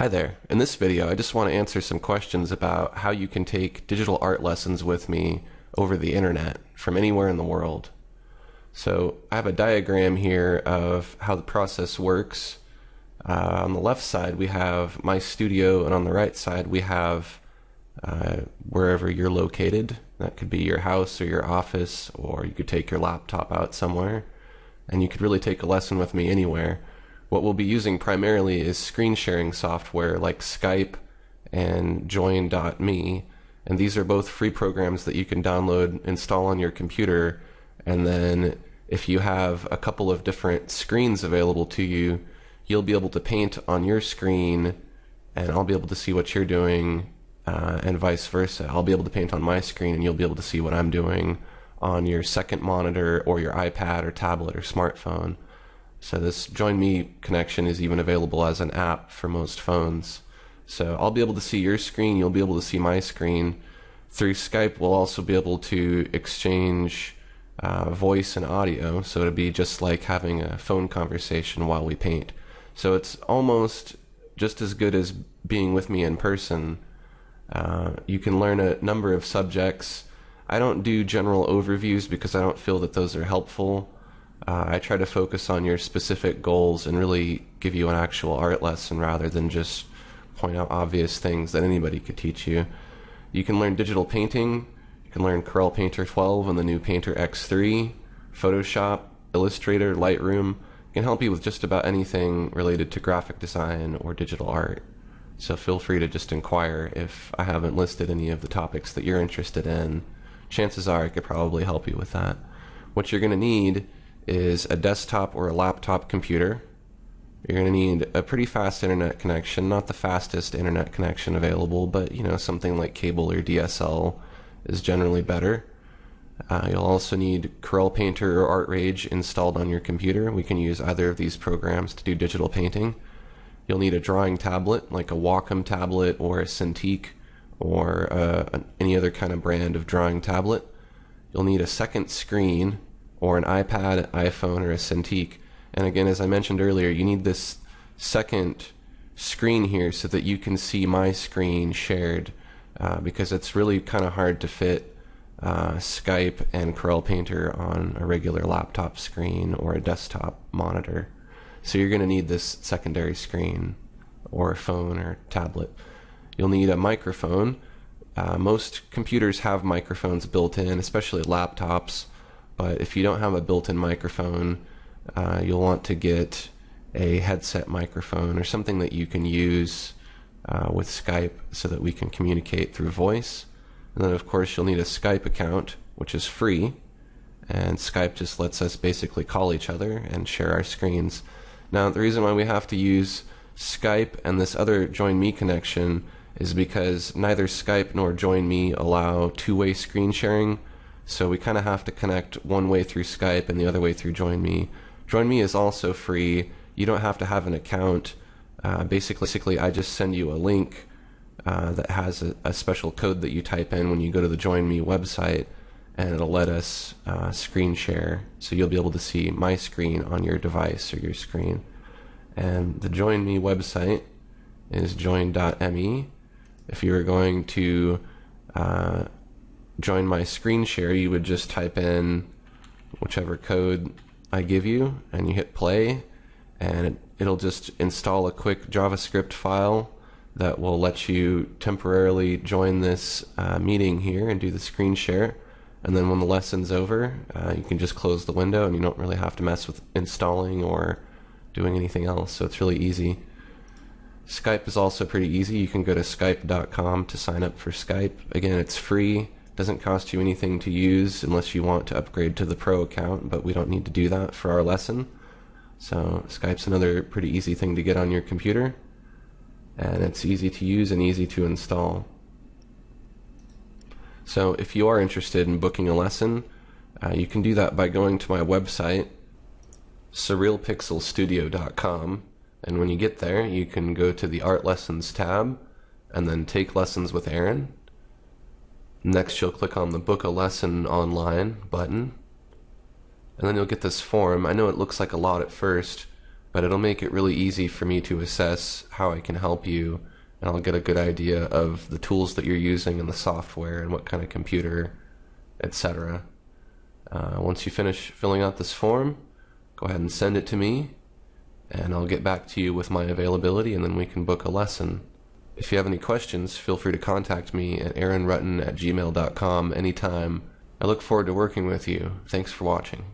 Hi there. In this video, I just want to answer some questions about how you can take digital art lessons with me over the internet from anywhere in the world. So I have a diagram here of how the process works. On the left side, we have my studio, and on the right side, we have wherever you're located. That could be your house or your office, or you could take your laptop out somewhere, and you could really take a lesson with me anywhere. What we'll be using primarily is screen sharing software like Skype and Join.me, and these are both free programs that you can download, install on your computer, and then if you have a couple of different screens available to you, you'll be able to paint on your screen and I'll be able to see what you're doing, and vice versa. I'll be able to paint on my screen and you'll be able to see what I'm doing on your second monitor or your iPad or tablet or smartphone. So this Join Me connection is even available as an app for most phones. So I'll be able to see your screen, you'll be able to see my screen. Through Skype, we'll also be able to exchange voice and audio, so it'll be just like having a phone conversation while we paint. So it's almost just as good as being with me in person. You can learn a number of subjects. I don't do general overviews because I don't feel that those are helpful. I try to focus on your specific goals and really give you an actual art lesson rather than just point out obvious things that anybody could teach you. You can learn digital painting. You can learn Corel Painter 12 and the new Painter X3, Photoshop, Illustrator, Lightroom. It can help you with just about anything related to graphic design or digital art. So feel free to just inquire if I haven't listed any of the topics that you're interested in. Chances are I could probably help you with that. What you're going to need is a desktop or a laptop computer. You're going to need a pretty fast internet connection, not the fastest internet connection available, but something like cable or DSL is generally better. You'll also need Corel Painter or ArtRage installed on your computer. We can use either of these programs to do digital painting. You'll need a drawing tablet like a Wacom tablet or a Cintiq or any other kind of brand of drawing tablet. You'll need a second screen or an iPad, iPhone, or a Cintiq. And again, as I mentioned earlier, you need this second screen here so that you can see my screen shared, because it's really kind of hard to fit Skype and Corel Painter on a regular laptop screen or a desktop monitor. So you're going to need this secondary screen or phone or tablet. You'll need a microphone. Most computers have microphones built in, especially laptops. But if you don't have a built-in microphone, you'll want to get a headset microphone or something that you can use with Skype so that we can communicate through voice. And then of course you'll need a Skype account, which is free, and Skype just lets us basically call each other and share our screens. Now the reason why we have to use Skype and this other Join Me connection is because neither Skype nor Join Me allow two-way screen sharing. So we kind of have to connect one way through Skype and the other way through Join Me. Join Me is also free. You don't have to have an account. Basically, I just send you a link that has a special code that you type in when you go to the Join Me website, and it'll let us screen share. So you'll be able to see my screen on your device or your screen. And the Join Me website is join.me. If you were going to join my screen share, you would just type in whichever code I give you and you hit play, and it'll just install a quick JavaScript file that will let you temporarily join this meeting here and do the screen share. And then when the lesson's over, you can just close the window and you don't really have to mess with installing or doing anything else. So it's really easy. Skype is also pretty easy. You can go to skype.com to sign up for Skype. Again, it's free. Doesn't cost you anything to use unless you want to upgrade to the pro account, but we don't need to do that for our lesson. So Skype's another pretty easy thing to get on your computer, and it's easy to use and easy to install. So if you are interested in booking a lesson, you can do that by going to my website, surrealpixelstudio.com, and when you get there you can go to the Art Lessons tab and then Take Lessons with Aaron. Next you'll click on the Book a Lesson Online button, and then you'll get this form. I know it looks like a lot at first, but it'll make it really easy for me to assess how I can help you, and I'll get a good idea of the tools that you're using and the software and what kind of computer, etc. Once you finish filling out this form, go ahead and send it to me, and I'll get back to you with my availability, and then we can book a lesson. If you have any questions, feel free to contact me at aaronrutten@gmail.com anytime. I look forward to working with you. Thanks for watching.